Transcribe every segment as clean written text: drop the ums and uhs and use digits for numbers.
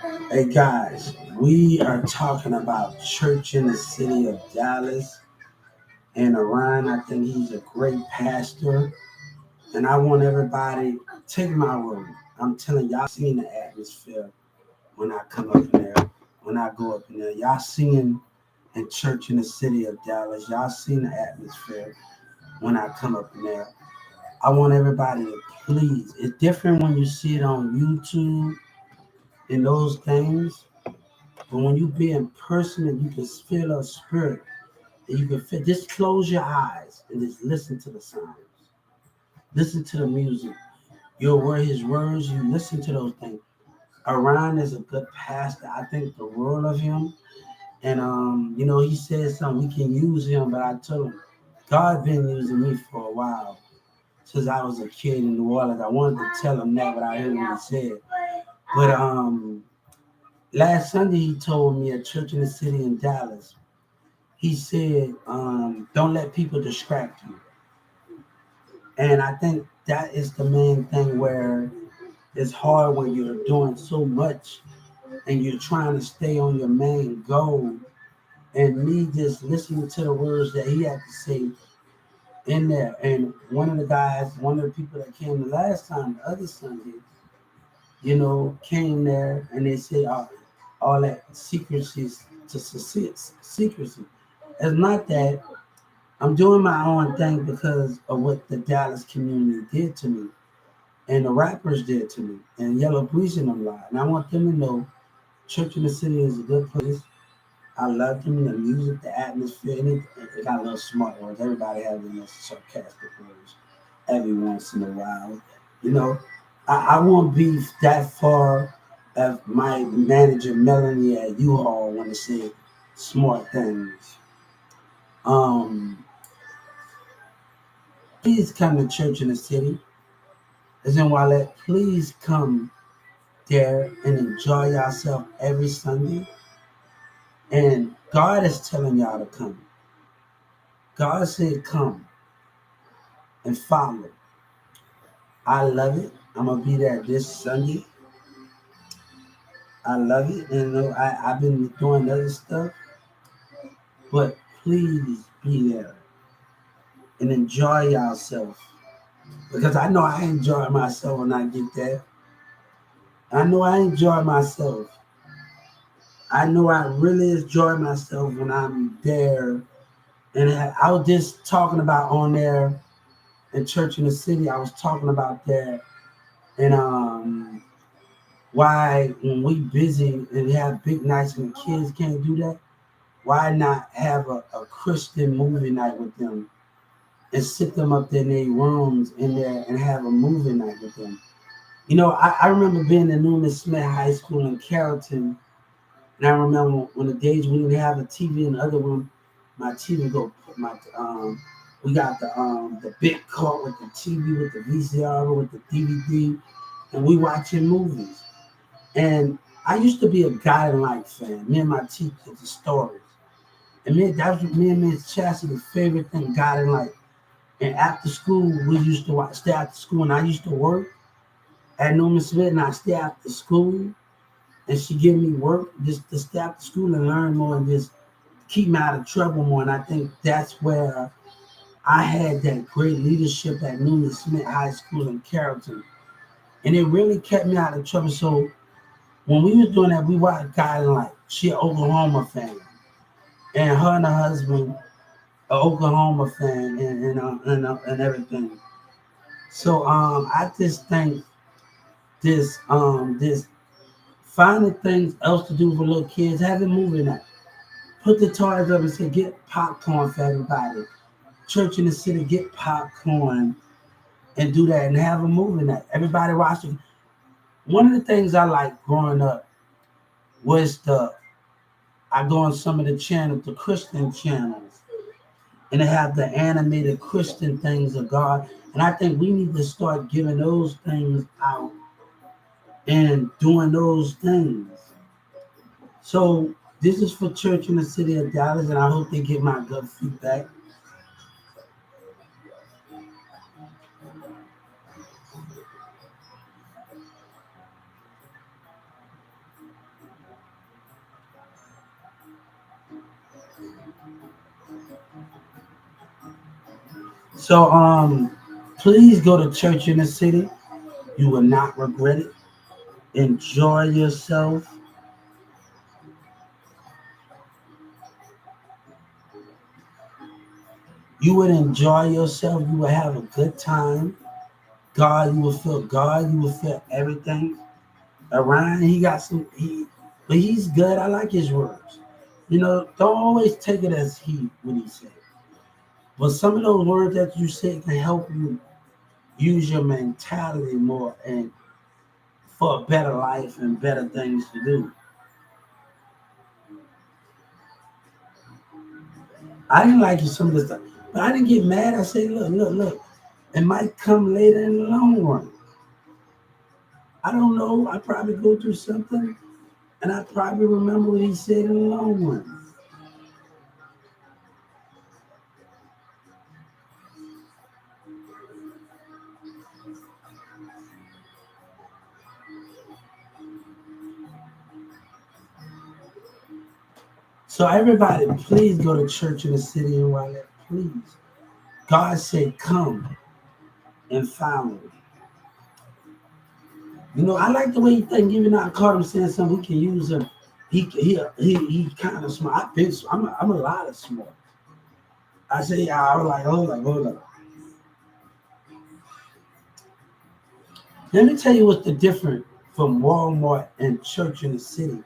Hey guys, we are talking about church in the city of Dallas and Orion. I think he's a great pastor, and I want everybody take my word. I'm telling y'all, seen the atmosphere when I come up in there, when I go up in there. Y'all seen in church in the city of Dallas. Y'all seen the atmosphere when I come up in there. I want everybody to please. It's different when you see it on YouTube and those things. But when you be in person and you can feel a spirit, and you can feel, just close your eyes and just listen to the sounds, listen to the music. You'll hear his words. You listen to those things. Orion is a good pastor. I think the world of him, and he said something. We can use him, but I told him God been using me for a while since I was a kid in New Orleans. I wanted to tell him that, but I heard what he said. But last Sunday he told me at church in the city in Dallas. He said, don't let people distract you. And I think that is the main thing where it's hard when you're doing so much and you're trying to stay on your main goal. And me just listening to the words that he had to say in there. And one of the guys, one of the people that came the last time, the other Sunday, came there and they said all that secrecy to secrecy. It's not that. I'm doing my own thing because of what the Dallas community did to me and the rappers did to me and Yellow Breeze and them live. And I want them to know Church in the City is a good place. I love them, the music, the atmosphere, and it got a little smart words. Everybody has a little sarcastic words every once in a while. You know, I won't be that far as my manager Melanie at U-Haul when to say smart things. Um, Please come to church in the city. As in Wallet, please come there and enjoy yourself every Sunday. And God is telling y'all to come. God said, come and follow. I love it. I'm going to be there this Sunday. I love it. And I've been doing other stuff, but please be there and enjoy yourself. Because I know I enjoy myself when I get there. I know I enjoy myself. I know I really enjoy myself when I'm there. And I was just talking about on there in church in the city. I was talking about that and why when we busy and we have big nights and the kids can't do that, why not have a Christian movie night with them and sit them up in their rooms in there and have a movie night with them. I remember being in Newman Smith High School in Carrollton. And I remember when the days we didn't have a TV in the other room, my TV go we got the big cart with the TV with the VCR with the DVD, and we watching movies. And I used to be a Guiding Light fan. Me and my teacher the stories, and that was me and Miss Chastity's favorite thing, Guiding Light. And after school, we used to stay after school, and I used to work at Newman Smith, and I stay after school and she give me work just to stay after school and learn more and just keep me out of trouble more. And I think that's where I had that great leadership at Newman Smith High School in Carrollton. And it really kept me out of trouble. So when we was doing that, we watched a guy like she an Oklahoma fan. And her and her husband an Oklahoma fan and everything. So I just think this finding things else to do for little kids, having movie night. Put the toys up and say, get popcorn for everybody. Church in the city, get popcorn and do that and have a movie night. Everybody watching. One of the things I like growing up was I go on some of the channels, the Christian channels, and they have the animated Christian things of God. And I think we need to start giving those things out and doing those things. So this is for church in the city of Dallas, and I hope they get my good feedback. So please go to church in the city. You will not regret it. Enjoy yourself. You would enjoy yourself. You will have a good time. God, you will feel God. You will feel everything. Orion, he got some but he's good. I like his words. Don't always take it as he when he said. But some of those words that you say can help you use your mentality more and for a better life and better things to do. I didn't like some of the stuff, but I didn't get mad. I said, look. It might come later in the long run. I don't know. I probably go through something and I probably remember what he said in the long run. So everybody, please go to church in the city and Wyatt. Please. God said, come and follow me. I like the way he think. Even though I caught him saying something, we can use him. He kind of smart. I'm a lot of smart. I say, I was like, hold up. Let me tell you what's the difference from Walmart and church in the city.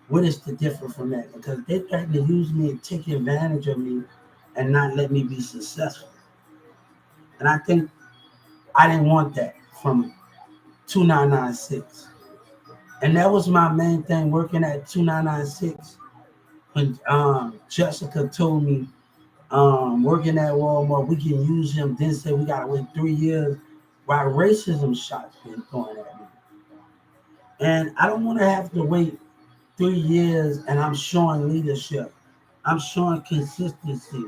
What is the difference from that? Because they threaten to use me and take advantage of me and not let me be successful. And I think I didn't want that from 2996. And that was my main thing working at 2996 when Jessica told me working at Walmart, we can use him, then say we gotta wait 3 years while racism shots been thrown at me. And I don't want to have to wait 3 years and I'm showing leadership. I'm showing consistency.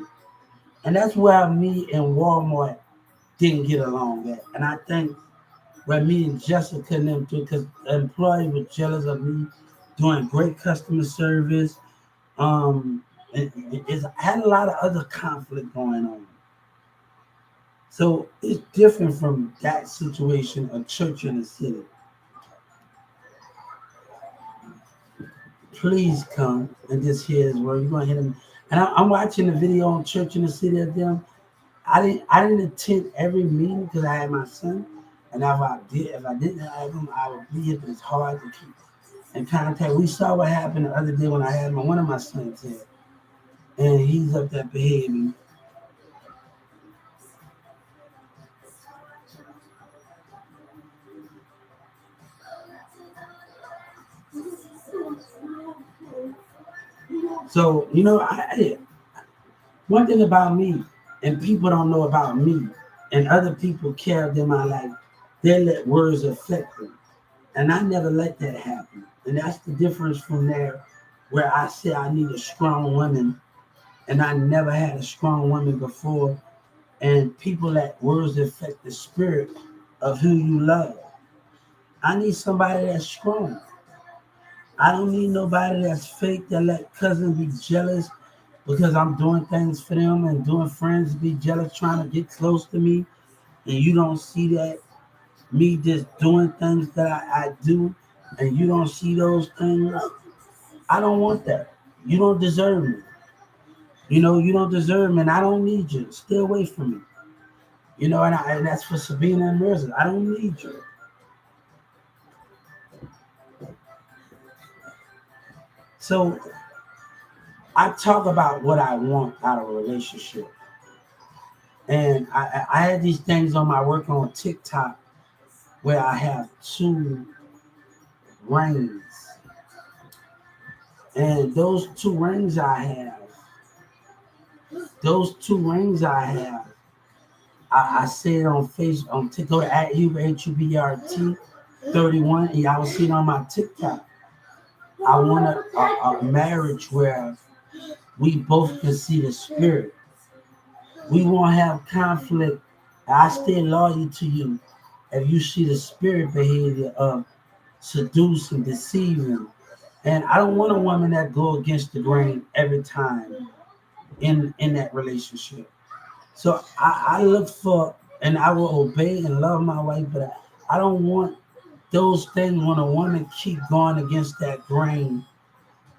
And that's where me and Walmart didn't get along at. And I think where me and Jessica and them too, because the employees were jealous of me doing great customer service. It had a lot of other conflict going on. So it's different from that situation, a church in the city. Please come and just hear his word. You're gonna hear him. And I'm watching the video on church in the city of them. I didn't attend every meeting because I had my son. And if I didn't have him, I would be it. It's hard to keep in contact. We saw what happened the other day when I had one of my sons here. And he's up there behaving. So, one thing about me, and people don't know about me, and other people care in my life, they let words affect them. And I never let that happen. And that's the difference from there, where I say I need a strong woman, and I never had a strong woman before. And people let words affect the spirit of who you love. I need somebody that's strong. I don't need nobody that's fake that let cousins be jealous because I'm doing things for them and doing friends be jealous trying to get close to me and you don't see that me just doing things that I do and you don't see those things. I don't want that. You don't deserve me. You don't deserve me and I don't need you. Stay away from me. And that's for Sabina and Mirza. I don't need you. So I talk about what I want out of a relationship. And I had these things on my work on TikTok where I have two rings. And those two rings I see it on Facebook, on TikTok, at Hubert 31. And I was seeing on my TikTok. I want a marriage where we both can see the spirit. We won't have conflict. I stay loyal to you if you see the spirit behavior of seducing, deceiving. And I don't want a woman that go against the grain every time in that relationship. So I look for, and I will obey and love my wife, but I don't want those things when a woman keep going against that grain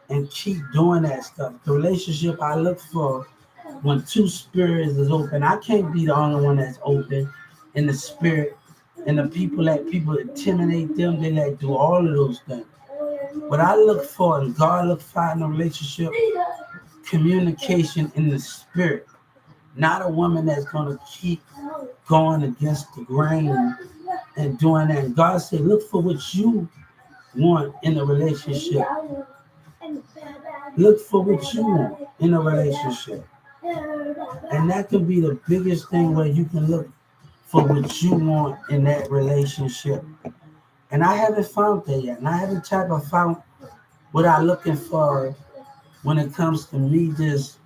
and keep doing that stuff. The relationship I look for when two spirits is open. I can't be the only one that's open in the spirit. And the people that people intimidate them, they like do all of those things. What I look for and God look for in a relationship, communication in the spirit. Not a woman that's gonna keep going against the grain and doing that. And God said, look for what you want in a relationship. Look for what you want in a relationship. And that could be the biggest thing where you can look for what you want in that relationship. And I haven't found that yet. And I haven't tried to find what I'm looking for when it comes to me just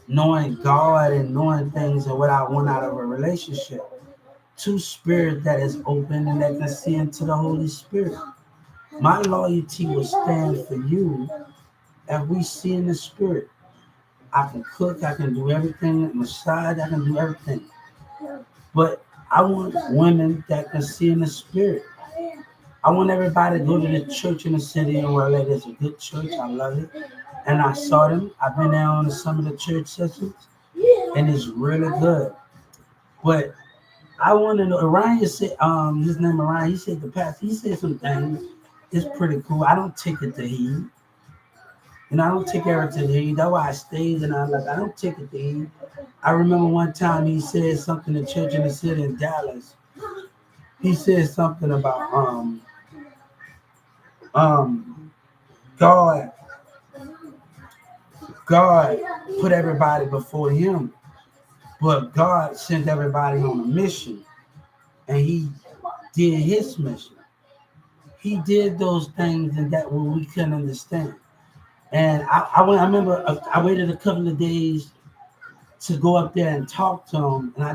knowing God and knowing things and what I want out of a relationship. Two spirits that is open and that can see into the Holy Spirit. My loyalty will stand for you if we see in the spirit. I can cook, I can do everything, massage, I can do everything. But I want women that can see in the spirit. I want everybody to go to the church in the city and where there's a good church. I love it. And I saw them. I've been there on some of the church sessions, and it's really good. But I want to know. Orion said, his name Orion. He said the pastor. He said some things. It's pretty cool. I don't take it to heed. I don't take everything to heed. That's why I stayed and I don't take it to heed. I remember one time he said something to church in the city in Dallas. He said something about um God God put everybody before him, but God sent everybody on a mission and he did his mission. He did those things and that what we couldn't understand. And I remember I waited a couple of days to go up there and talk to him, and I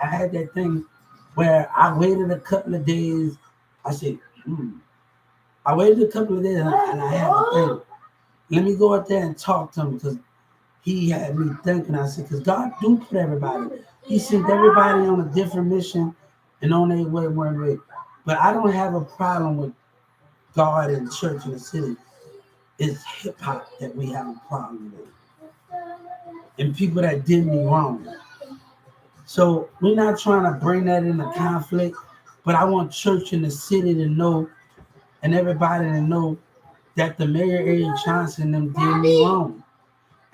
had that thing where I waited a couple of days. I said, I waited a couple of days, and I had to think. Let me go up there and talk to him because he had me thinking. I said, because God do put everybody. He sent everybody on a different mission and on their way one way. But I don't have a problem with God and church in the city. It's hip hop that we have a problem with, and people that did me wrong. So we're not trying to bring that into conflict, but I want church in the city to know and everybody to know that the Mayor A. Johnson them did me wrong.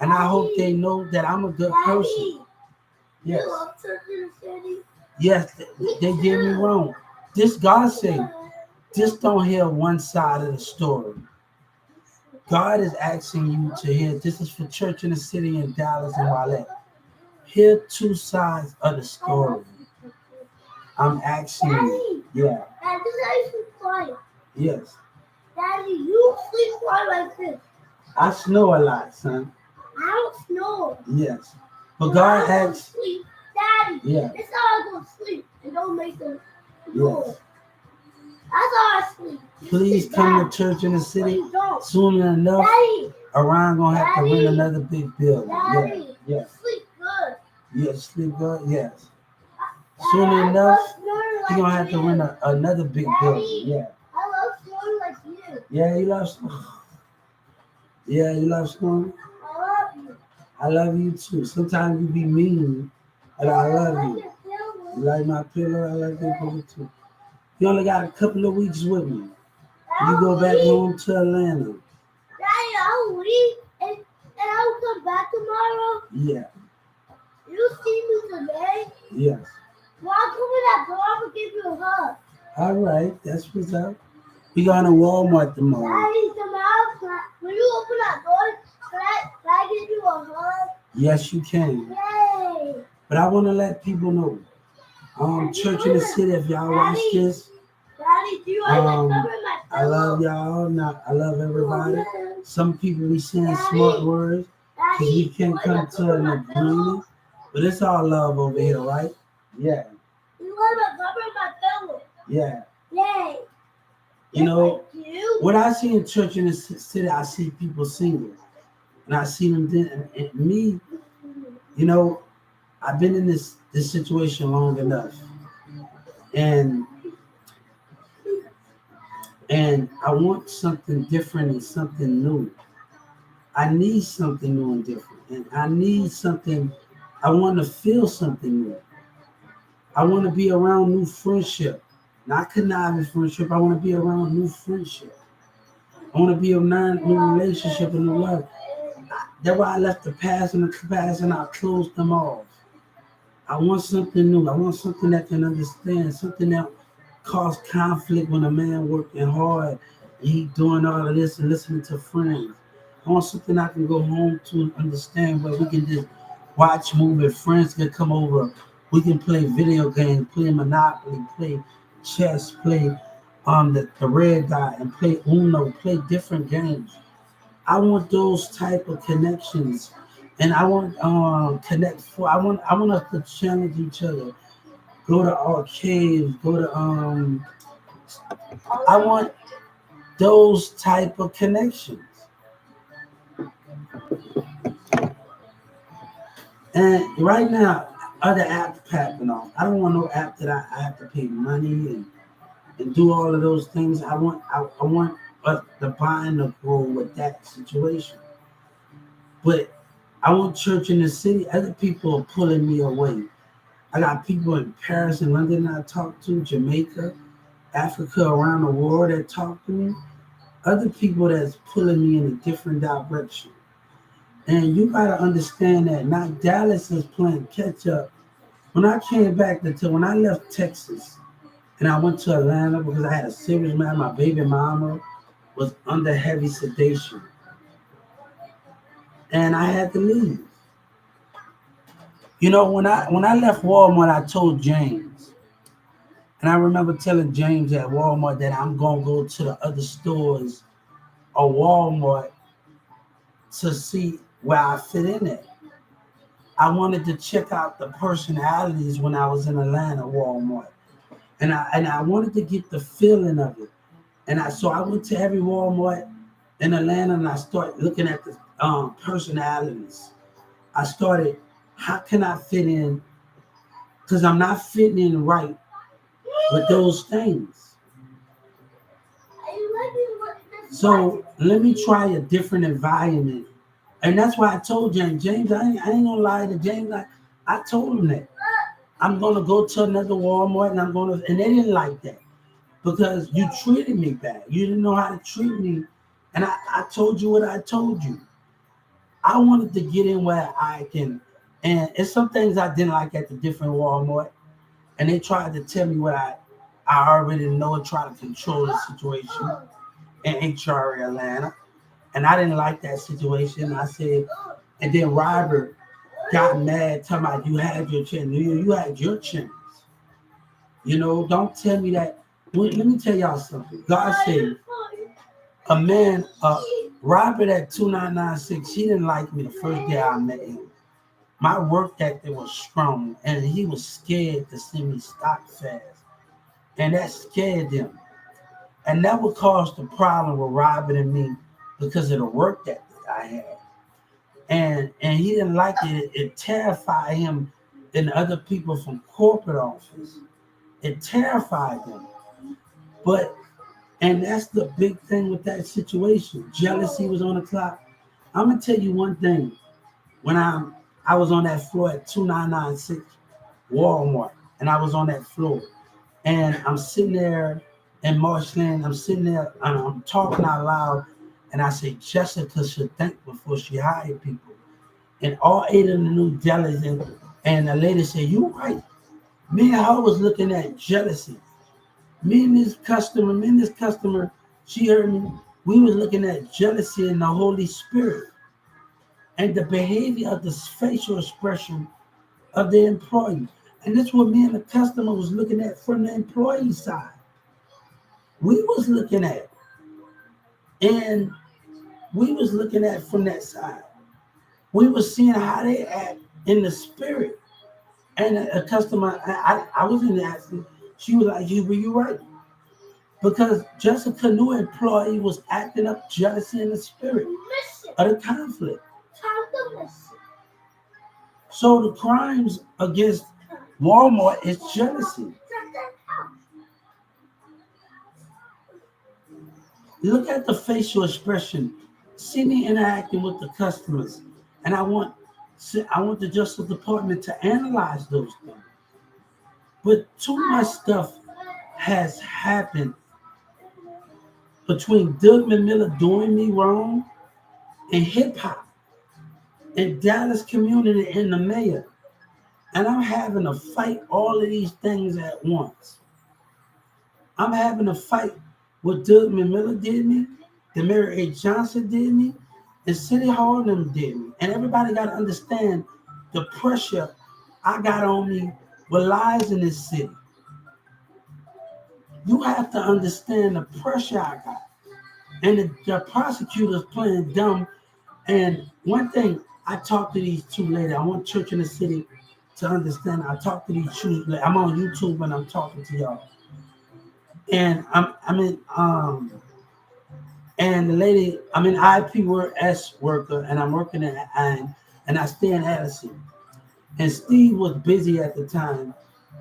And I hope they know that I'm a good person. Yes. Yes, they did me wrong. This God said, just don't hear one side of the story. God is asking you to hear, this is for church in the city in Dallas and Raleigh. Hear two sides of the story. I'm asking you. Yeah. Daddy, I sleep quiet. Yes. Daddy, you sleep quiet like this. I snore a lot, son. I don't snore. Yes. But God asks. Sleep. Daddy. Yeah. That's how I go to sleep. And don't make them noise. Yes. That's how I sleep. Please come to church in the city. Soon enough, Daddy. Orion gonna have to rent another big building. Daddy. Yeah. Yeah. Sleep good. Yes, sleep good. Yes. Soon enough, he's gonna have to rent another big building. Yeah. I love snoring like you. Yeah, you love snoring. Yeah, you love snoring. I love you. I love you too. Sometimes you be mean, but I love you. You like my pillow? I like your pillow too. You only got a couple of weeks with me. You go back home to Atlanta. Daddy, I'll leave and I'll come back tomorrow. Yeah. You see me today? Yes. Well, I'll come in that door. I'm gonna give you a hug. All right, that's what's up. We going to Walmart tomorrow. Daddy, tomorrow, when you open that door, can I give you a hug? Yes, you can. Yay! But I want to let people know. Church in the city, if y'all watch this, Daddy, do you like my pillow? I love y'all. I love everybody. Some people be saying smart words because we can't come to an agreement. But it's all love over here, right? Yeah. You want to cover my pillow? Yeah. Yay. You know, what I see in church in the city, I see people singing. And I see them then. And me, you know, I've been in this situation long enough, and I want something different and something new. I need something new and different, and I need something. I want to feel something new. I want to be around new friendship, not conniving friendship. I want to be around new friendship. I want to be around new relationship and new love. That's why I left the past and the past, and I closed them off. I want something new. I want something that can understand, something that cause conflict when a man working hard, he doing all of this and listening to friends. I want something I can go home to and understand where we can just watch movie. Friends can come over. We can play video games, play Monopoly, play chess, play the red dot, and play Uno, play different games. I want those type of connections, and I want connect for. I want us to challenge each other. Go to arcades. Go to I want those type of connections. And right now, other apps popping off. I don't want no app that I have to pay money and do all of those things. I want us to bind the grow with that situation. But I want church in the city. Other people are pulling me away. I got people in Paris and London that I talk to, Jamaica, Africa, around the world that talk to me. Other people that's pulling me in a different direction. And you gotta understand that not Dallas is playing catch up. When I came back when I left Texas and I went to Atlanta because I had a serious man, my baby mama was under heavy sedation. And I had to leave. When I left Walmart, I told James, and I remember telling James at Walmart that I'm gonna go to the other stores or Walmart to see where I fit in it. I wanted to check out the personalities when I was in Atlanta Walmart, and I wanted to get the feeling of it. I went to every Walmart in Atlanta and I started looking at the personalities. I started, how can I fit in? Because I'm not fitting in right with those things. So let me try a different environment. And that's why I told James, I ain't gonna lie to James. I told him that I'm gonna go to another Walmart and they didn't like that because you treated me bad. You didn't know how to treat me. And I told you what I told you. I wanted to get in where I can, and it's some things I didn't like at the different Walmart, and they tried to tell me what I already know and try to control the situation in HR Atlanta. And I didn't like that situation. I said, and then Robert got mad, talking about you had your chance. You had your chance. Don't tell me that. Let me tell y'all something. God said, a man, Robert at 2996, he didn't like me the first day I met him. My work ethic was strong, and he was scared to see me stop fast. And that scared him. And that would cause the problem with Robert and me because of the work ethic I had. And he didn't like it. It terrified him and other people from corporate office. It terrified them. But and that's the big thing with that situation. Jealousy was on the clock. I'm gonna tell you one thing. When I was on that floor at 2996 Walmart, and I was on that floor, and I'm sitting there in Marshland, I'm sitting there and I'm talking out loud, and I say Jessica should think before she hired people. And all eight of them knew jealousy, and the lady said, "You right." Me and her was looking at jealousy. Me and this customer, she heard me. We was looking at jealousy in the Holy Spirit and the behavior of the facial expression of the employee. And that's what me and the customer was looking at from the employee side. We was looking at, and we was looking at from that side. We was seeing how they act in the spirit. And a customer, I was in the accident. She was like, "You were you right?" Because Jessica knew employee was acting up jealousy in the spirit of the conflict. So the crimes against Walmart is jealousy. Look at the facial expression. See me interacting with the customers, and I want the Justice Department to analyze those things. But too much stuff has happened between Doug Miller doing me wrong and hip hop and Dallas community and the mayor. And I'm having to fight all of these things at once. I'm having to fight what Doug Miller did me, the Mayor A. Johnson did me, and City Hall and them did me. And everybody got to understand the pressure I got on me with lies in this city. You have to understand the pressure I got. And the prosecutors playing dumb. And one thing, I talked to these two ladies. I want Church in the City to understand. I talked to these two. I'm on YouTube and I'm talking to y'all. And and the lady, I'm an IPS worker, and I'm working and I stay in Addison. And Steve was busy at the time,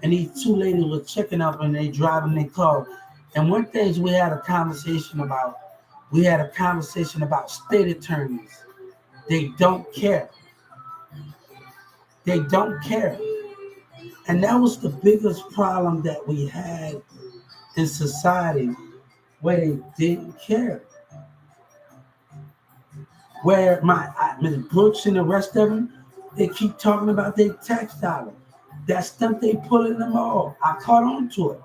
and these two ladies were checking up and they driving their car. And one thing we had a conversation about state attorneys. They don't care. They don't care. And that was the biggest problem that we had in society, where they didn't care. Where Ms. Brooks and the rest of them, they keep talking about their tax dollar. That stuff they pull in them all. I caught on to it.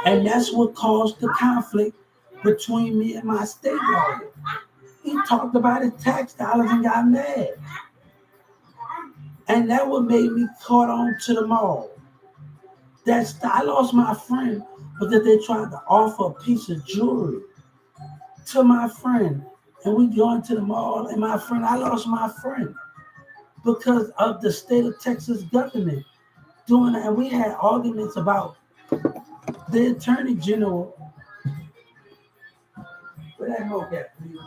And that's what caused the conflict between me and my state lawyer. He talked about his tax dollars and got mad. And that what made me caught on to them all. I lost my friend because they tried to offer a piece of jewelry to my friend. And we going to the mall, and I lost my friend because of the state of Texas government doing that. And we had arguments about the attorney general. Where that smoke at, please?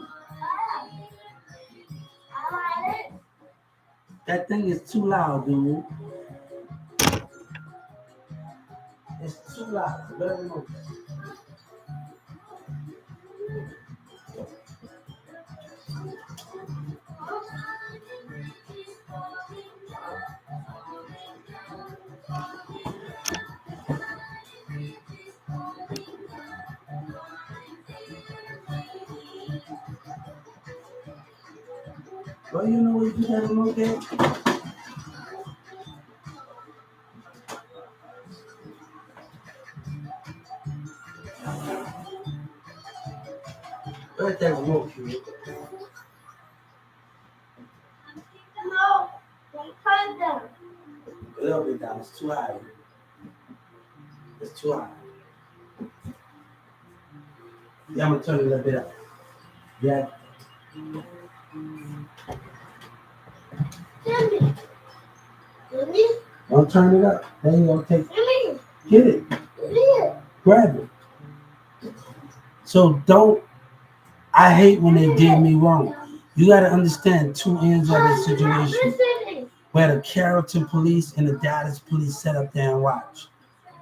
That thing is too loud, dude. It's too loud. Where that smoke at? Well, you know what you got to smoke at? Where's that smoke, kid? No, don't turn it down. A little bit down. It's too high. It's too high. Yeah, I'm gonna turn it a little bit up. Yeah. Jimmy. Jimmy. Don't turn it up. There you go. Take. Jimmy. Get it. Jimmy. Grab it. So don't. I hate when they did me wrong. You got to understand two ends of the situation. Where the Carrollton police and the Dallas police sat up there and watched.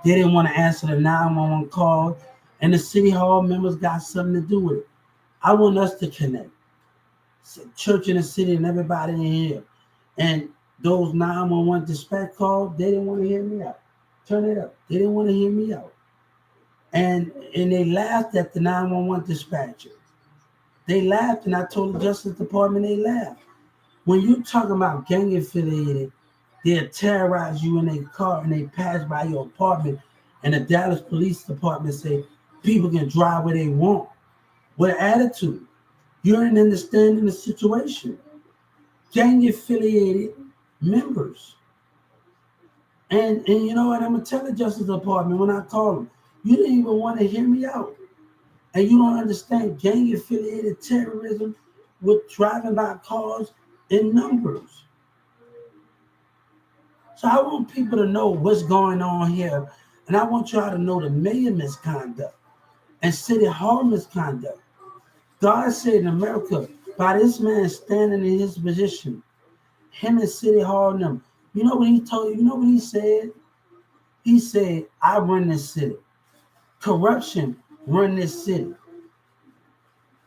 They didn't want to answer the 911 call, and the city hall members got something to do with it. I want us to connect. Church in the City and everybody in here. And those 911 dispatch calls, they didn't want to hear me out. Turn it up. They didn't want to hear me out. And they laughed at the 911 dispatcher. They laughed, and I told the Justice Department they laughed. When you talking about gang affiliated, they'll terrorize you in their car and they pass by your apartment, and the Dallas Police Department say people can drive where they want. With attitude. You ain't understanding the situation. Gang affiliated members. And you know what? I'm gonna tell the Justice Department when I call them, you didn't even want to hear me out. And you don't understand gang affiliated terrorism with driving by cars in numbers. So I want people to know what's going on here. And I want y'all to know the mayor misconduct and city hall misconduct. God said in America, by this man standing in his position, him and City Hall and them, You know what he told you? You know what he said? He said, I run this city. Corruption run this city.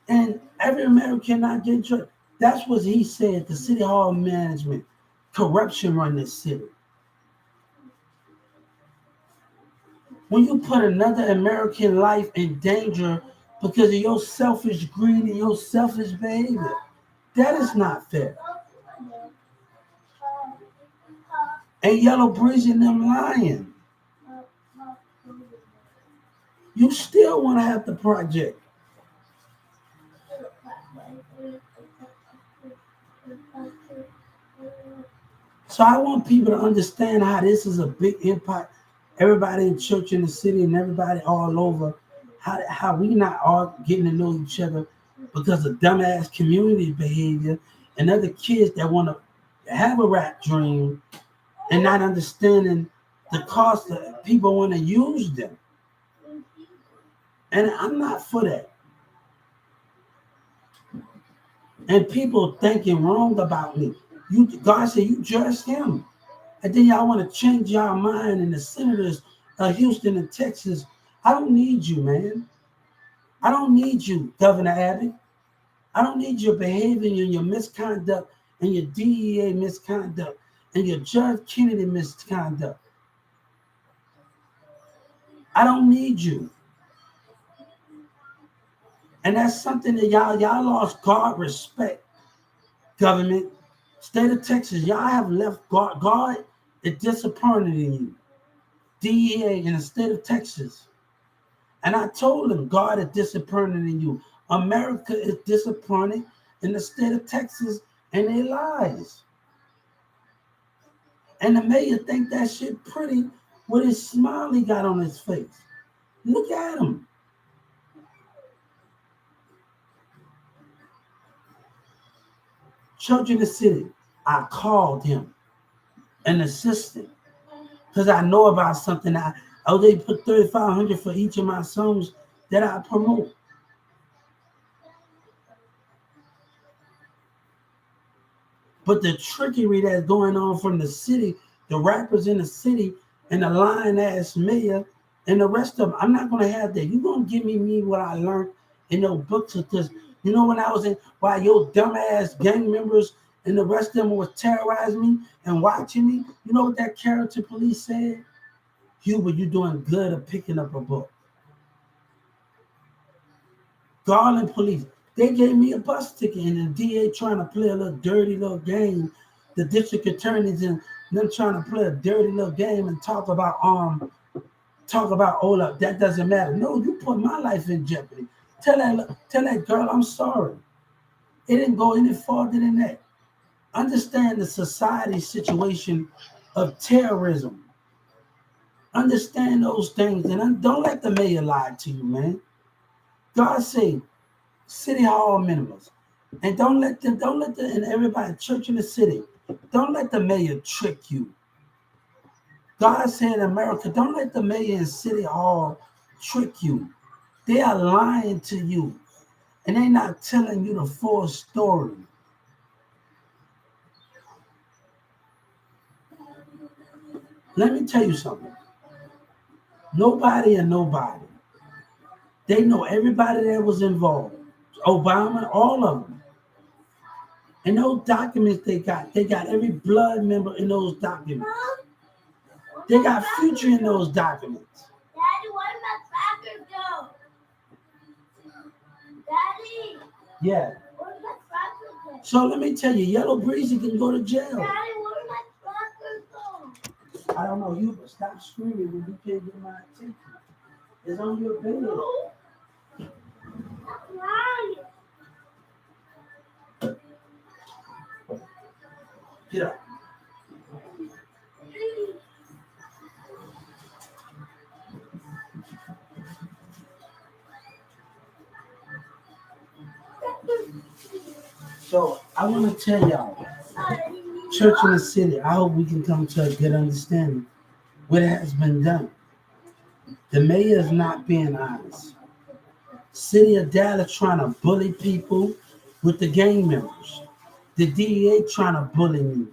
And every American not get drugged. That's what he said, the city hall management. Corruption run this city. When you put another American life in danger because of your selfish greed and your selfish behavior, that is not fair. And Yellow Breeze and them lying. You still want to have the project. So I want people to understand how this is a big impact. Everybody in church in the city and everybody all over, how we not all getting to know each other because of dumbass community behavior and other kids that want to have a rap dream and not understanding the cost that people want to use them. And I'm not for that. And people thinking wrong about me. God said, you judge him. And then y'all want to change y'all mind and the senators of Houston and Texas. I don't need you, man. I don't need you, Governor Abbott. I don't need your behavior and your misconduct and your DEA misconduct and your Judge Kennedy misconduct. I don't need you. And that's something that y'all lost God respect, government. State of Texas, y'all have left God is disappointed in you. DEA in the state of Texas. And I told him, God is disappointed in you. America is disappointed in the state of Texas and their lies. And the mayor think that shit pretty with his smile he got on his face. Look at him. Church in the city, I called him, an assistant, because I know about something. They put $3,500 for each of my songs that I promote. But the trickery that's going on from the city, the rappers in the city, and the lying ass mayor, and the rest of them, I'm not going to have that. You're going to give me what I learned in those books. Because, you know, when I was in, while your dumbass gang members and the rest of them was terrorizing me and watching me, you know what that character police said? Hubert, you're doing good at picking up a book. Garland police, they gave me a bus ticket and the DA trying to play a little dirty little game. The district attorneys and them trying to play a dirty little game and talk about hold up, that doesn't matter. No, you put my life in jeopardy. Tell that girl I'm sorry. It didn't go any farther than that. Understand the society situation of terrorism. Understand those things and don't let the mayor lie to you, man. God say city hall minimums. And don't let and everybody, church in the city, don't let the mayor trick you. God said in America, don't let the mayor and city hall trick you. They are lying to you. And they're not telling you the full story. Let me tell you something. Nobody and nobody. They know everybody that was involved. Obama, all of them. And those documents they got every blood member in those documents. They got Future in those documents. Daddy, where did my crackers go? Daddy. Yeah. Where did my crackers go? So let me tell you, Yellow Breezy can go to jail. Daddy, where did my crackers go? I don't know you, but stop screaming when you can't get my attention. It's on your bed. No. Stop lying. Get up. So I want to tell y'all, church in the city, I hope we can come to a good understanding what has been done. The mayor is not being honest. City of Dallas trying to bully people with the gang members. The DEA trying to bully me.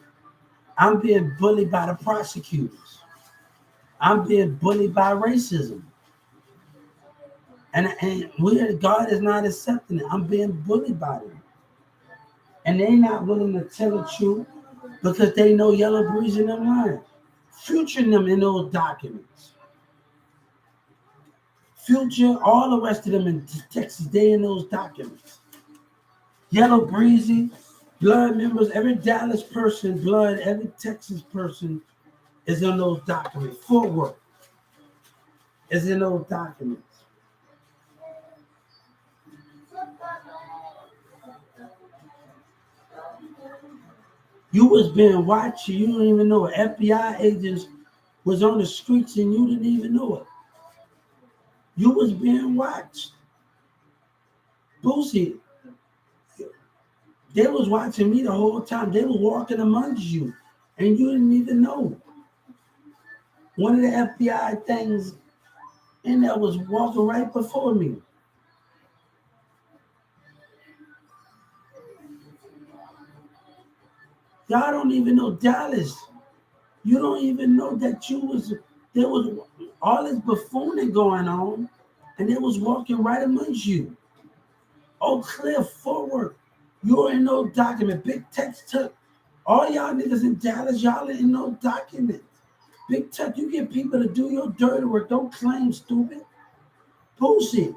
I'm being bullied by the prosecutors. I'm being bullied by racism. And God is not accepting it. I'm being bullied by them. And they're not willing to tell the truth because they know Yellow Breeze in them lying. Future them in those documents. Future, all the rest of them in Texas, they in those documents. Yellow Breezy, blood members, every Dallas person, blood, every Texas person is in those documents. Full work is in those documents. You was being watched, you don't even know it. FBI agents was on the streets and you didn't even know it. You was being watched. Boosie, they was watching me the whole time. They were walking amongst you and you didn't even know. One of the FBI things in there was walking right before me. Y'all don't even know Dallas. You don't even know that there was all this buffooning going on and they was walking right amongst you. Oh, clear forward. You're in no document. Big text took all y'all niggas in Dallas, y'all in no document. Big tech, you get people to do your dirty work. Don't claim stupid. Bullshit.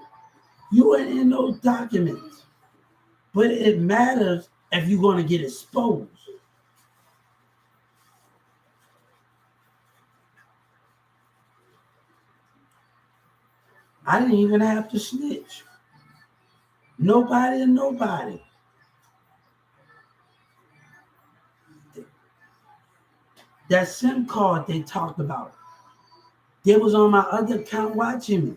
You ain't in those documents. But it matters if you're going to get exposed. I didn't even have to snitch. Nobody and nobody. That SIM card they talked about. They was on my other account watching me.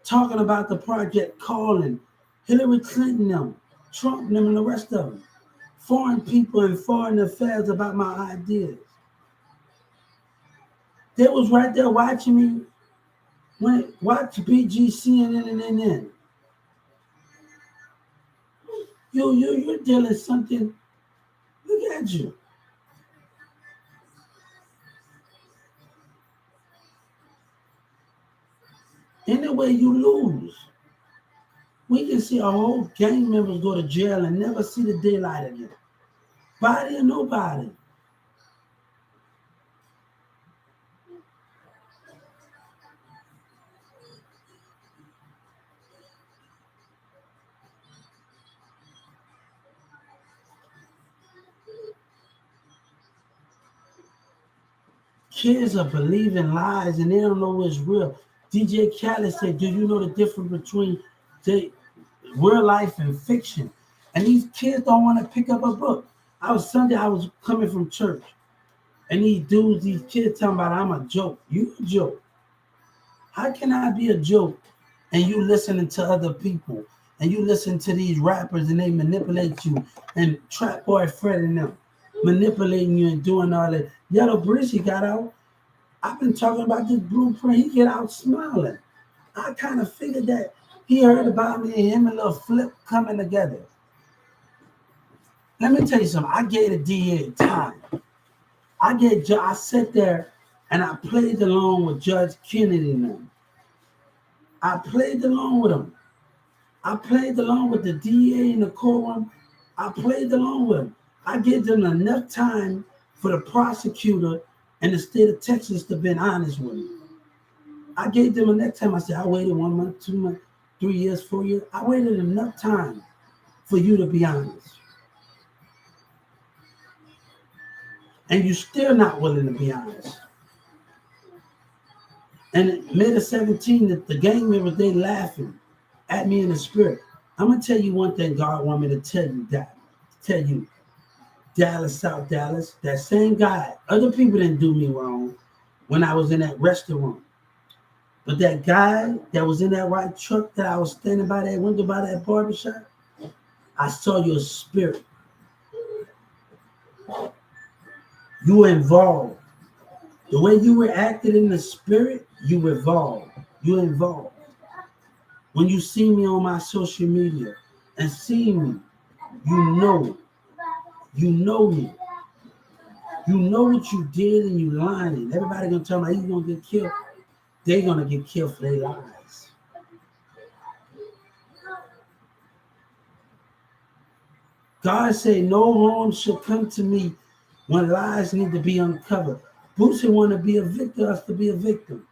Talking about the project, calling Hillary Clinton them, Trump them, and the rest of them. Foreign people and foreign affairs about my ideas. They was right there watching me when watch BG, CNN, and NN. You're dealing something. Look at you. Anyway, you lose. We can see our whole gang members go to jail and never see the daylight again. Body or nobody. Kids are believing lies and they don't know what's real. DJ Khaled said, do you know the difference between the real life and fiction? And these kids don't want to pick up a book. Sunday, I was coming from church. And these kids talking about I'm a joke. You a joke. How can I be a joke and you listening to other people and you listen to these rappers and they manipulate you and Trap Boy Fred and them manipulating you and doing all that. Yellow Breezy got out. I've been talking about this blueprint. He get out smiling. I kind of figured that he heard about me and him and Little Flip coming together. Let me tell you something. I gave the DA time. I sat there and I played along with Judge Kennedy and them. I played along with them. I played along with the DA and the courtroom. I played along with them. I gave them enough time for the prosecutor and the state of Texas to be honest with me. I gave them enough time. I said, I waited 1 month, 2 months, 3 years, 4 years. I waited enough time for you to be honest. And you're still not willing to be honest. And May the 17th, the gang members, they laughing at me in the spirit. I'm going to tell you one thing God want me to tell you that. Tell you, Dallas, South Dallas, that same guy, other people didn't do me wrong when I was in that restaurant. But that guy that was in that white truck that I was standing by that window by that barbershop, I saw your spirit. You were involved. The way you were acting in the spirit, you were involved. You were involved. When you see me on my social media and see me, you know me. You You know what you did and you lying. Everybody gonna tell me he's gonna get killed. They're gonna get killed for their lies. God said no harm should come to me when lies need to be uncovered. Boosie want to be a victim, us to be a victim.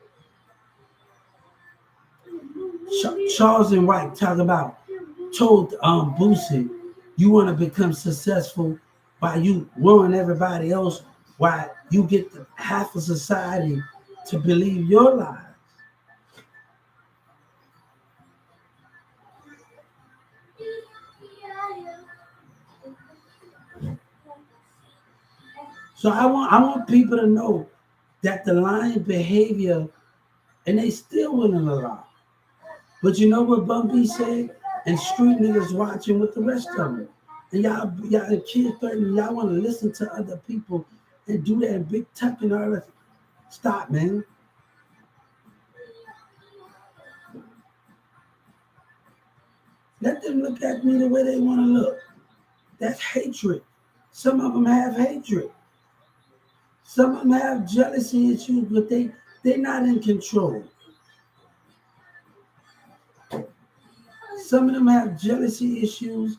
Charles and White talk about told Boosie, you want to become successful while you ruin everybody else, while you get half of society to believe your lies. So I want people to know that the lying behavior, and they still willing to lie. But you know what Bun B said? And street niggas watching with the rest of them. And y'all the kids 30, y'all want to listen to other people and do that big tuck and all that. Stop, man. Let them look at me the way they want to look. That's hatred. Some of them have hatred. Some of them have jealousy issues, but they're not in control. Some of them have jealousy issues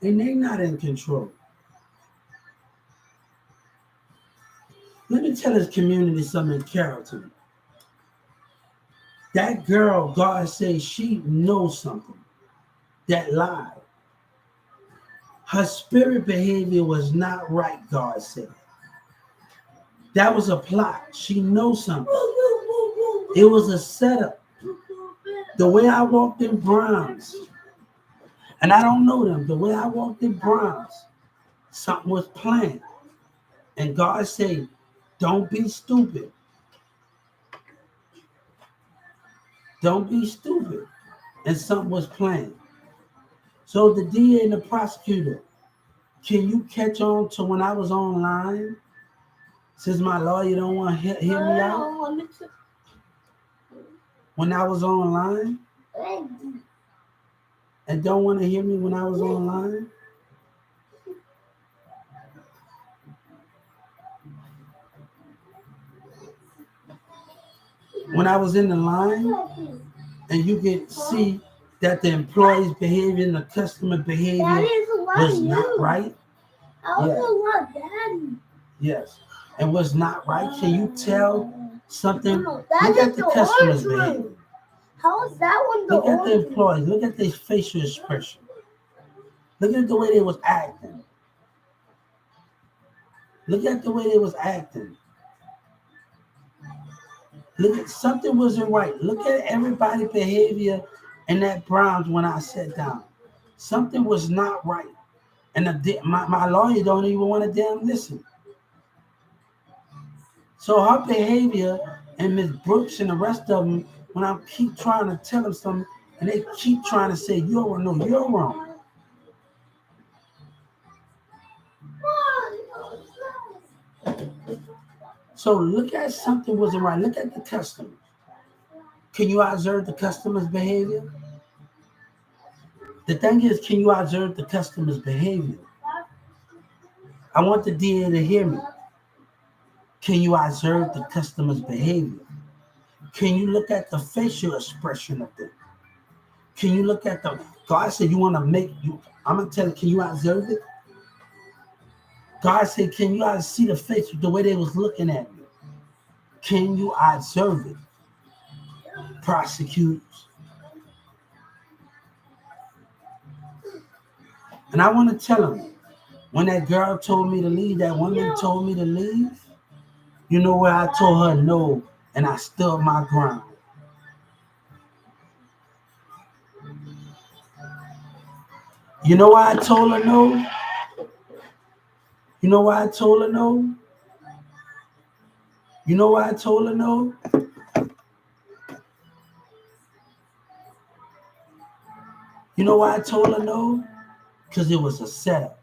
and they're not in control. Let me tell this community something in Carrollton. That girl, God says she knows something. That lied. Her spirit behavior was not right, God said. That was a plot. She knows something. It was a setup. The way I walked in Browns, and I don't know them, the way I walked in Browns, something was planned. And God said, don't be stupid. Don't be stupid. And something was planned. So the DA and the prosecutor, can you catch on to when I was online? Since my lawyer don't want to hear me out. When I was online? And don't want to hear me when I was online? When I was in the line, and you can see that the employee's behavior and the customer behavior was not right. I also love Daddy. Yes. And was not right. Can you tell something? No, Look at the customer's behavior. How is that one the Look at the employees. Look at their facial expression. Look at the way they was acting. Look at the way they was acting. Look at something wasn't right. Look at everybody's behavior in that Browns when I sat down. Something was not right. And my lawyer don't even want to damn listen. So her behavior and Miss Brooks and the rest of them, when I keep trying to tell them something, and they keep trying to say, you're wrong. No, you're wrong. So look at something wasn't right. Look at the customers. Can you observe the customer's behavior? The thing is, can you observe the customer's behavior? I want the DA to hear me. Can you observe the customer's behavior? Can you look at the facial expression of them? Can you look at the, God said you want to make you, I'm going to tell you, can you observe it? God said, can you see the face, the way they was looking at me? Can you observe it? Prosecutors. And I want to tell them, when that girl told me to leave, that woman told me to leave, you know where I told her no, and I stood my ground. You know why I told her no? You know why I told her no? You know why I told her no? You know why I told her no? Because it was a setup.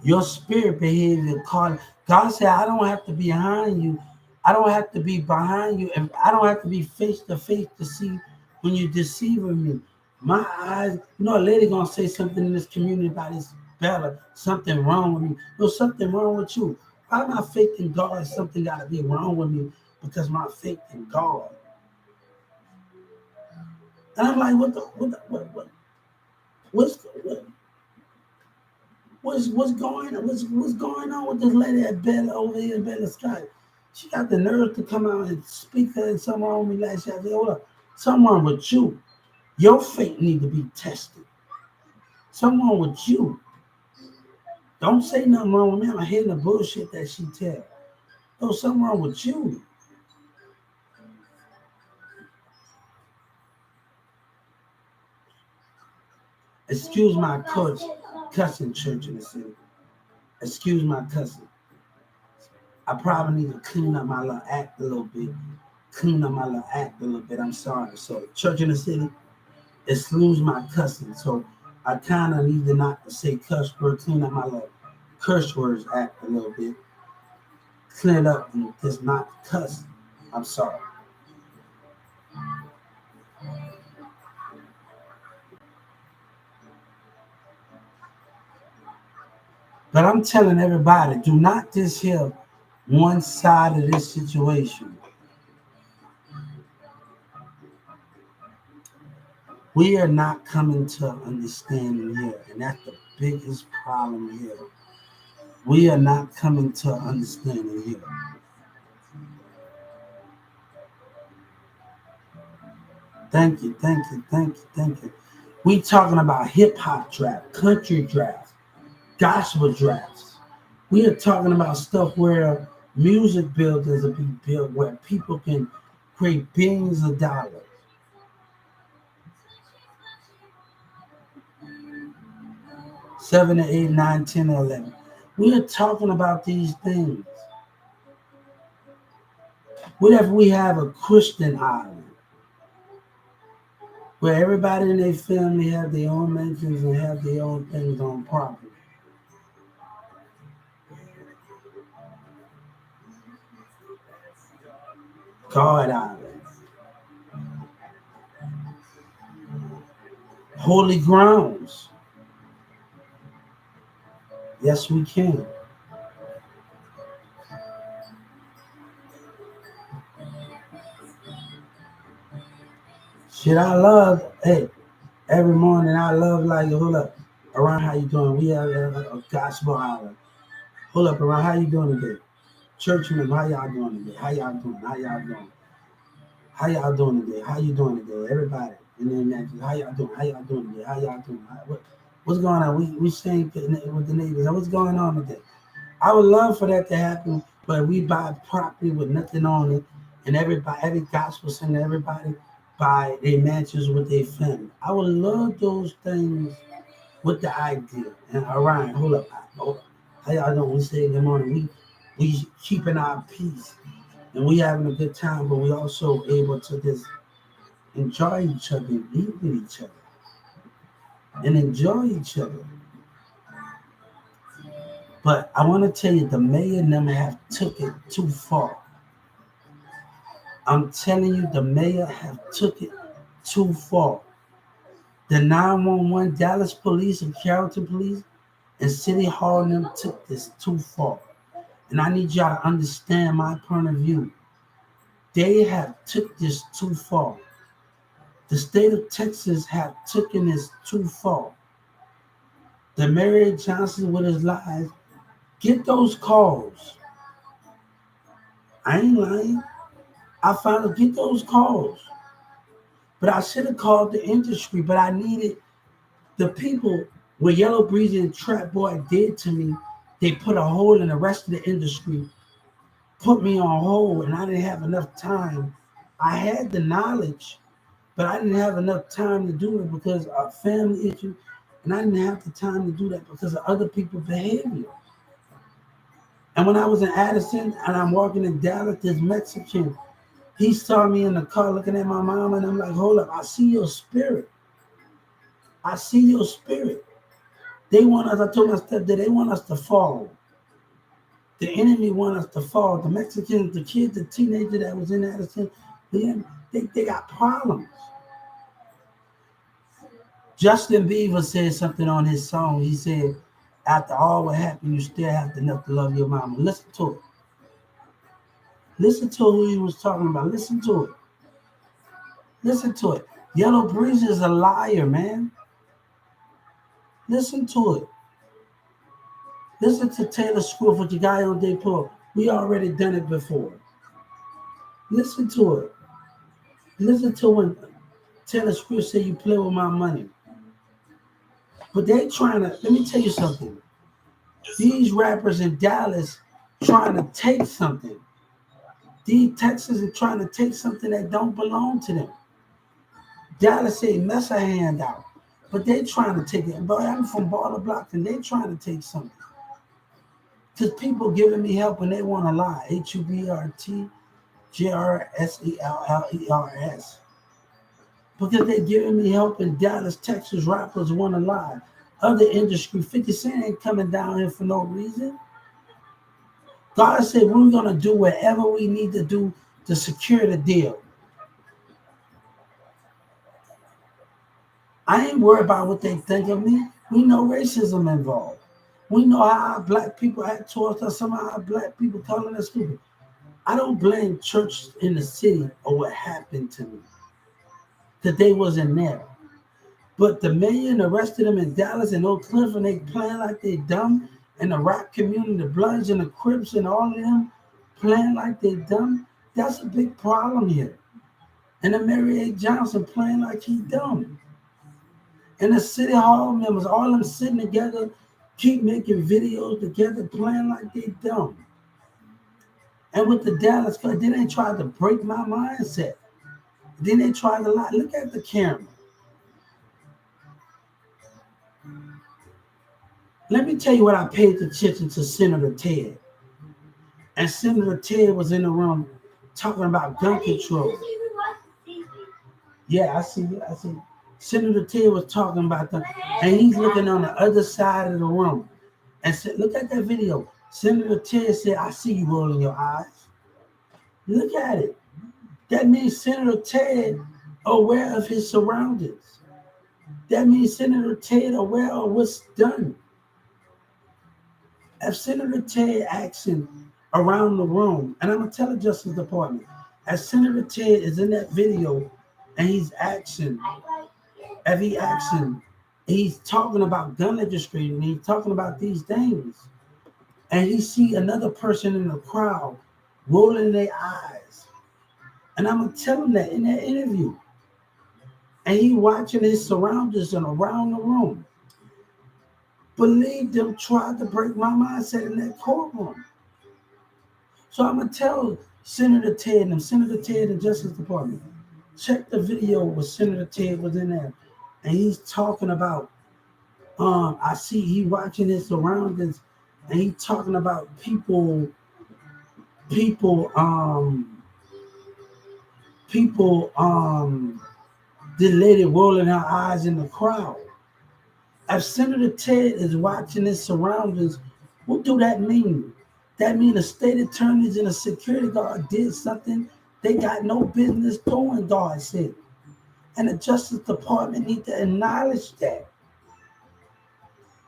Your spirit behavior called. God said, I don't have to be behind you. I don't have to be behind you. And I don't have to be face to face to see when you're deceiving me. My eyes, a lady gonna say something in this community about this Bella, something wrong with me. No, something wrong with you. Why my faith in God? Something gotta be wrong with me because my faith in God. And I'm like, what's what, what's going on with this lady at Bella over here in Bella Sky? She got the nerve to come out and speak and something wrong with me last year. I said, hold up, something wrong with you. Your faith need to be tested. Something wrong with you. Don't say nothing wrong with me. I'm hearing the bullshit that she tell. No, something wrong with you. Excuse my cussing church in the city. Excuse my cussing. I probably need to clean up my little act a little bit. Clean up my little act a little bit. I'm sorry. So church in the city, excuse my cussing. So I kind of need to not say cuss words, clean up my little curse words act a little bit. Clean it up and just not cuss. I'm sorry. But I'm telling everybody, do not just hear one side of this situation. We are not coming to understanding here, and that's the biggest problem here. We are not coming to understanding here. Thank you, thank you, thank you, thank you. We talking about hip hop draft, country draft, gospel drafts. We are talking about stuff where music buildings will be built, where people can create billions of dollars. 7 to 8, 9, 10, 11. We are talking about these things. What if we have a Christian island where everybody in their family have their own mansions and have their own things on property? God Island, holy grounds. Yes, we can. Shit, I love. Hey, every morning I love like hold up. Around how you doing? We have a gospel island. Hold up, around how you doing today? Churchmen, how y'all doing today? How y'all doing? How y'all doing? How y'all doing today? How you doing today? Everybody in the matches. How y'all doing? How y'all doing today? How y'all doing? What's going on? We sing with the neighbors. What's going on today? I would love for that to happen, but we buy property with nothing on it, and every gospel singer, everybody buy their matches with their family. I would love those things with the idea. And Orion, hold up. How y'all doing? We say good morning. We keeping our peace and we having a good time, but we also able to just enjoy each other and be with each other and enjoy each other. But I want to tell you, the mayor and them have took it too far. I'm telling you, the mayor have took it too far. The 911 Dallas police and Carrollton police and City Hall and them took this too far. And I need y'all to understand my point of view. They have took this too far. The state of Texas have taken this too far. The Mary Johnson with his lies, get those calls. I ain't lying. I found to get those calls. But I should have called the industry, but I needed the people what Yellow Breezy and Trap Boy did to me. They put a hole in the rest of the industry, put me on hold, and I didn't have enough time. I had the knowledge, but I didn't have enough time to do it because of family issues, and I didn't have the time to do that because of other people's behavior. And when I was in Addison and I'm walking in Dallas, this Mexican, he saw me in the car looking at my mom, and I'm like, hold up, I see your spirit. I see your spirit. They want us, I told my stepdad, they want us to fall. The enemy want us to fall. The Mexicans, the kids, the teenager that was in Addison, they got problems. Justin Bieber said something on his song. He said, after all what happened, you still have enough to love your mama. Listen to it. Listen to who he was talking about. Listen to it. Listen to it. Yellow Breeze is a liar, man. Listen to it. Listen to Taylor Swift with the guy on Day Pro. We already done it before. Listen to it. Listen to when Taylor Swift said you play with my money. But they trying to, let me tell you something. These rappers in Dallas trying to take something. These Texans are trying to take something that don't belong to them. Dallas say mess a hand out. But they trying to take it. But I'm from Baller Block and they trying to take something. Because people giving me help and they want to lie. HUBRTJRSELLERS. Because they giving me help in Dallas, Texas rappers want to lie. Other industry, 50 Cent ain't coming down here for no reason. God said we're going to do whatever we need to do to secure the deal. I ain't worried about what they think of me. We know racism involved. We know how our black people act towards us. Some of our black people calling us stupid. I don't blame church in the city or what happened to me. That they wasn't there. But the million, the rest of them in Dallas and Oak Cliff, and they playing like they dumb, and the rap community, the Bloods and the Crips and all of them playing like they dumb, that's a big problem here. And the Mary A. Johnson playing like he dumb. And the city hall members, all of them sitting together, keep making videos together, playing like they dumb. And with the Dallas, then they tried to break my mindset. Then they tried to lie. Look at the camera. Let me tell you what I paid attention to Senator Ted. And Senator Ted was in the room talking about gun control. Yeah, I see. Senator Ted was talking about that. And he's looking on the other side of the room. And said, look at that video. Senator Ted said, I see you rolling your eyes. Look at it. That means Senator Ted aware of his surroundings. That means Senator Ted aware of what's done. If Senator Ted acting around the room, and I'm going to tell the Justice Department, as Senator Ted is in that video and he's acting, if he acting, he's talking about gun legislation, and he's talking about these things, and he see another person in the crowd rolling their eyes. And I'm going to tell him that in that interview. And he watching his surroundings and around the room. Believe them tried to break my mindset in that courtroom. So I'm going to tell Senator Ted and Justice Department, check the video where Senator Ted was in there. And he's talking about, I see he watching his surroundings and he's talking about people, the lady rolling her eyes in the crowd. If Senator Ted is watching his surroundings, what do that mean? That means the state attorneys and the security guard did something they got no business doing, God said. And the Justice Department need to acknowledge that.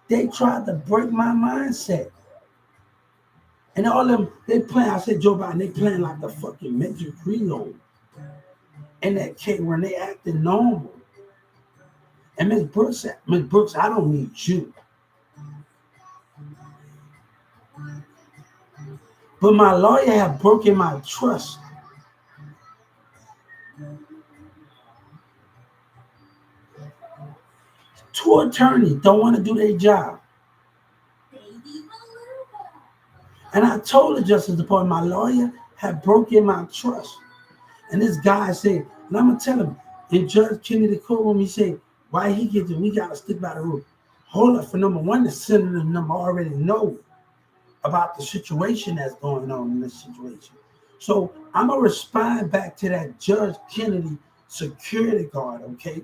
They tried to break my mindset. And all of them, they playing, I said, Joe Biden, they playing like the fucking Major Reload. And that kid, when they acting normal. And Ms. Brooks, I don't need you. But my lawyer have broken my trust. Two attorneys don't want to do their job. And I told the Justice Department, my lawyer had broken my trust. And this guy said, and I'm going to tell him, in Judge Kennedy courtroom, he said, why he gets it, we got to stick by the rule. Hold up, for number one, the senator and them already know about the situation that's going on in this situation. So I'm going to respond back to that Judge Kennedy security guard, okay?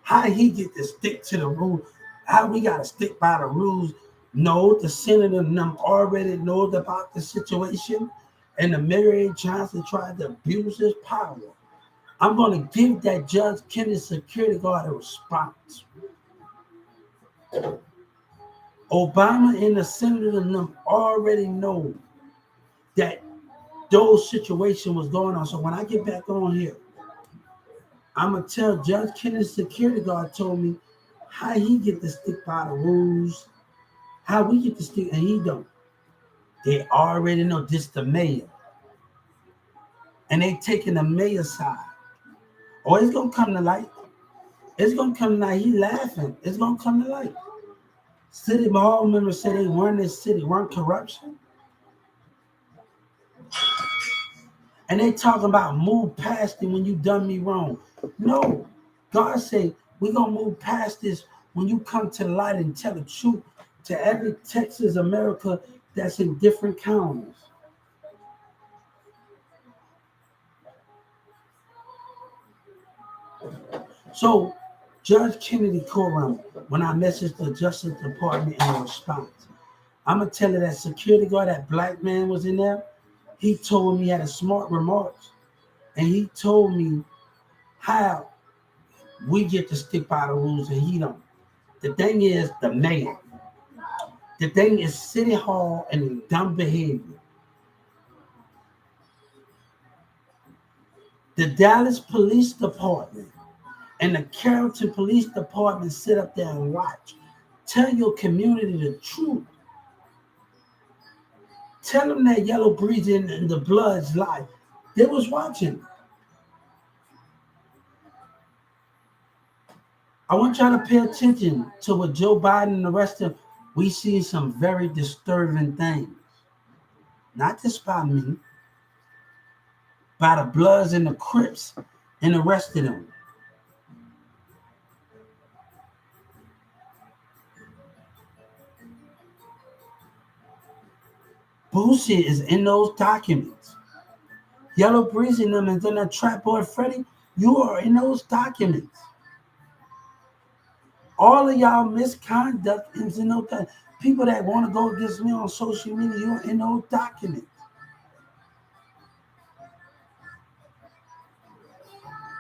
How he get to stick to the rule? How we got to stick by the rules? No, the senator and them already knows about the situation, and the Mary A. Johnson tried to abuse his power. I'm going to give that Judge Kennedy security guard a response. Obama and the senator and them already know that those situations was going on. So when I get back on here, I'm going to tell Judge Kennedy's security guard told me how he get to stick by the rules, how we get to stick, and he don't. They already know this the mayor. And they taking the mayor's side. Oh, it's going to come to light. It's going to come to light. He laughing. It's going to come to light. City hall members say they run this city, run corruption. And they talking about move past it when you done me wrong. No. God say, we're going to move past this when you come to the light and tell the truth to every Texas, America that's in different counties. So, Judge Kennedy courtroom, when I messaged the Justice Department in a response, I'm going to tell her that security guard, that black man was in there. He told me he had a smart remarks. And he told me how we get to stick by the rules and he don't. The thing is the mayor. The thing is City Hall and dumb behavior. The Dallas Police Department and the Carrollton Police Department sit up there and watch. Tell your community the truth. Tell them that yellow breathing and the blood's life. They was watching. I want y'all to pay attention to what Joe Biden and the rest of we see some very disturbing things. Not just by me, by the Bloods and the Crips and the rest of them. Bullshit is in those documents. Yellow Breeze and them and then that Trap Boy Freddy, you are in those documents. All of y'all misconduct is in those documents. People that want to go against me on social media, you're in those documents.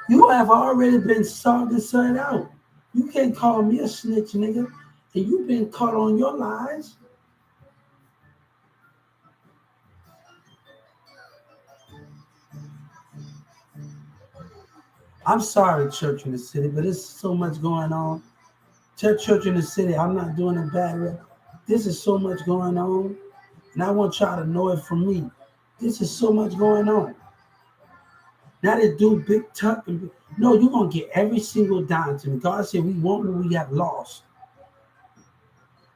You have already been sought and sought out. You can't call me a snitch, nigga, and you've been caught on your lies. I'm sorry, Church in the City, but there's so much going on. Church in the City, I'm not doing a bad rep. This is so much going on, and I want y'all to know it from me. This is so much going on. Now they do big tuck. No, you're going to get every single dime to me. God said we want what we have lost.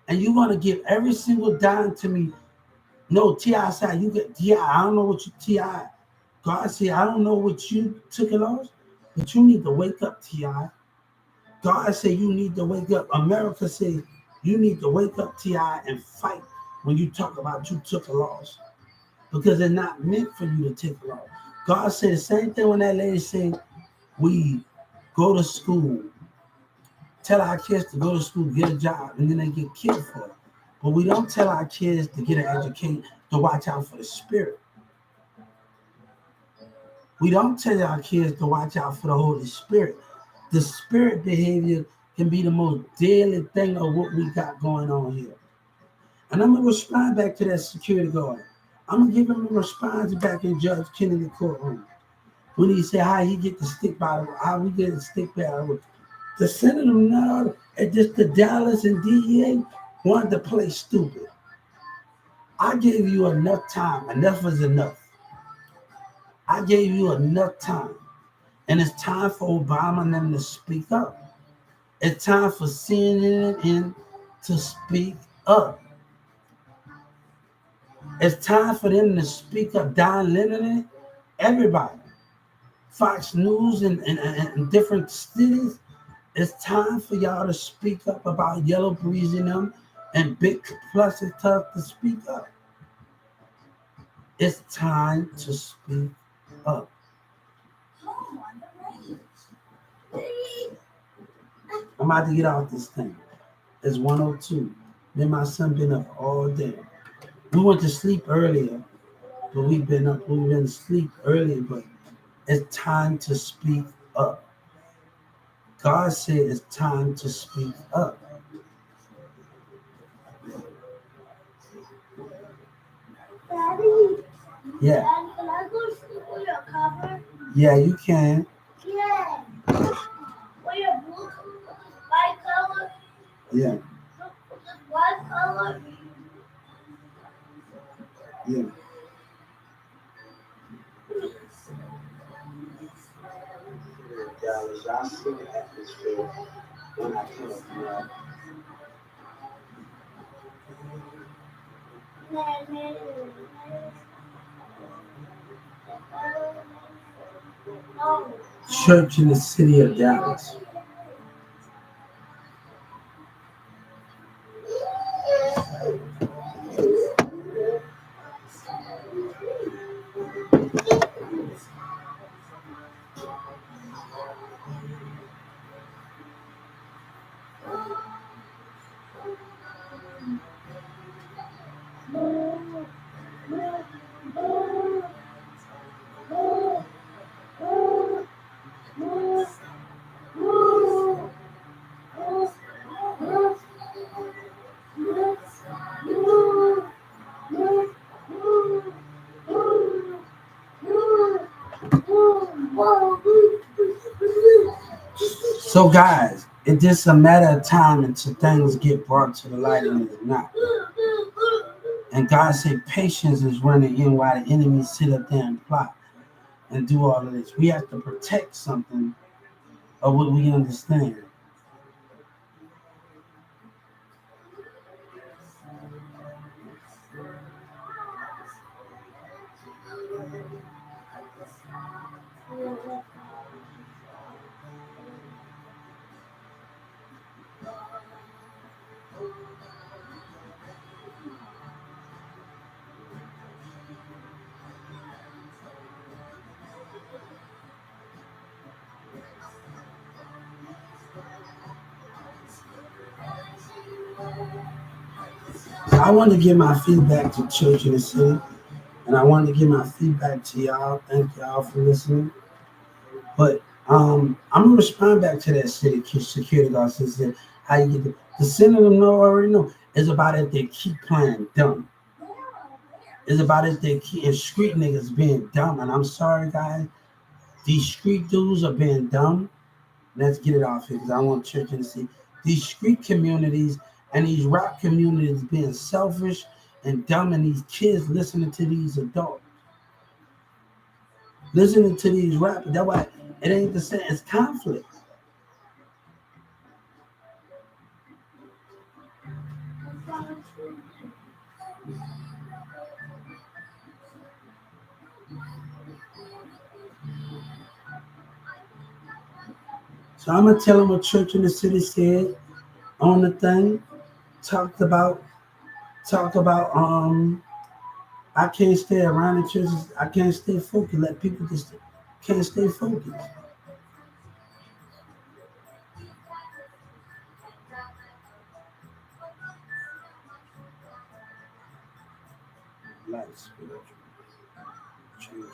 And you're going to give every single dime to me. No, T.I. said, you get T.I. I don't know what you, T.I. God said, I don't know what you took and lost, but you need to wake up, T.I. God said you need to wake up. America said you need to wake up, T.I., and fight when you talk about you took a loss. Because it's not meant for you to take a loss. God said the same thing when that lady said, we go to school, tell our kids to go to school, get a job, and then they get killed for it. But we don't tell our kids to get an education, to watch out for the spirit. We don't tell our kids to watch out for the Holy Spirit. The spirit behavior can be the most deadly thing of what we got going on here. And I'm going to respond back to that security guard. I'm going to give him a response back in Judge Kennedy courtroom. When he said how he get to stick by the, how we get to stick by the senator, now, and just the Dallas and DEA wanted to play stupid. I gave you enough time. Enough is enough. I gave you enough time. And it's time for Obama and them to speak up. It's time for CNN to speak up. It's time for them to speak up. Don Lemon, everybody. Fox News and different cities. It's time for y'all to speak up about Yellow Breeze and them and Big Plus and Tough to speak up. It's time to speak up. I'm about to get out this thing. It's 1:02. Me and my son been up all day. We went to sleep earlier, but we've been asleep earlier, but It's time to speak up. God said it's time to speak up. Daddy, Yeah. Daddy, can I go sleep with your cover? Yeah, you can. Yeah. With your blue, white color, Yeah. this white color. Yeah. Dallas, y'all see the atmosphere when I come, you know. No. Church in the city of Dallas. So, guys, it's just a matter of time until things get brought to the light and it's not. And God said patience is running in while the enemy sit up there and plot and do all of this. We have to protect something of what we understand. So I want to give my feedback to Church in the City, and I want to give my feedback to y'all. Thank y'all for listening. But I'm gonna respond back to that city security guard said how you get the sin of them know already know. It's about if they keep playing dumb. It's about if they keep and street niggas being dumb. And I'm sorry guys, these street dudes are being dumb. Let's get it off here because I want church to see these street communities and these rap communities being selfish and dumb, and these kids listening to these adults, listening to these rappers. That's why it ain't the same. It's conflict. So I'm gonna tell them what church in the city said on the thing. Talked about talked about I can't stay around the churches. I can't stay focused. Let people just can't stay focused. Like spiritual changing.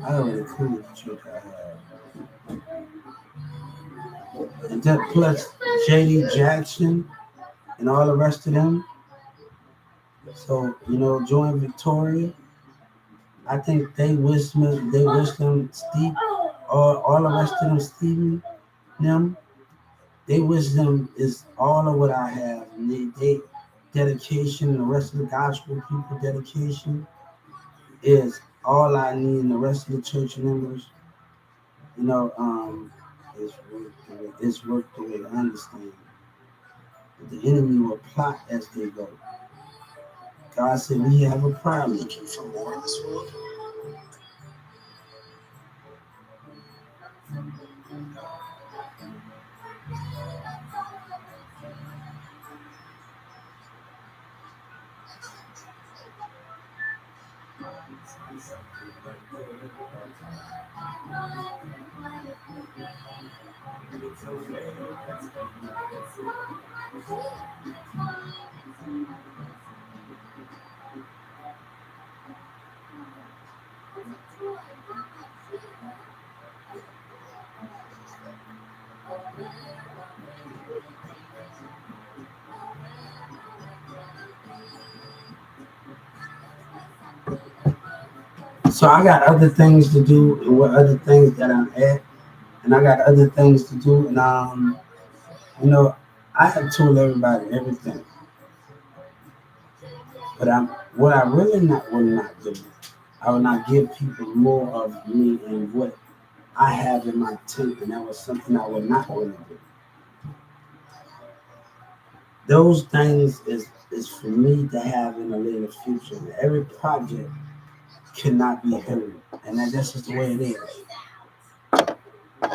I already included the church I have. And that plus JD Jackson and all the rest of them. So, join Victoria. I think they wish them Steve, all the rest of them Stevie, them, they wisdom is all of what I have. And they dedication and the rest of the gospel people dedication is all I need. And the rest of the church members, you know, um, it's work the way I understand. But the enemy will plot as they go. God said we have a problem. Looking for more in this world. So I got other things to do and what other things that I'm at, and I got other things to do. And you know, I have told everybody everything, but I'm what I really not will not do. I will not give people more of me and what I have in my tank, and that was something I would not want to do. Those things is for me to have in a later future. Every project cannot be hurried, and that's just the way it is.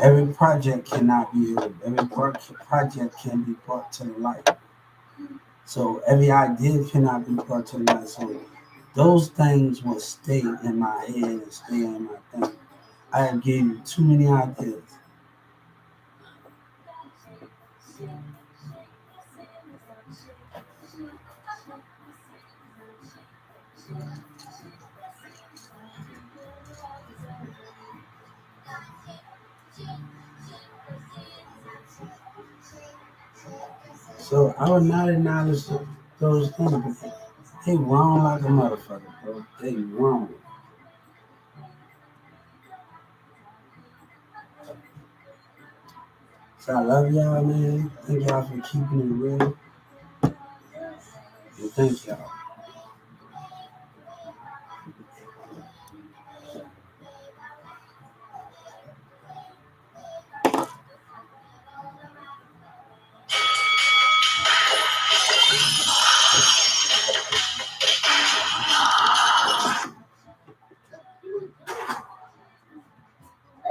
Every project cannot be hurried. Every project can be brought to the light. So every idea cannot be brought to the light. So those things will stay in my head and stay in my thing. I have gave you too many ideas. So I would not acknowledge those things, but they wrong like a motherfucker, bro. They wrong. So I love y'all, man. Thank y'all for keeping it real. And thank y'all.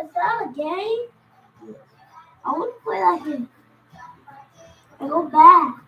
Is that a game? Yeah. I want to play that game. I go back.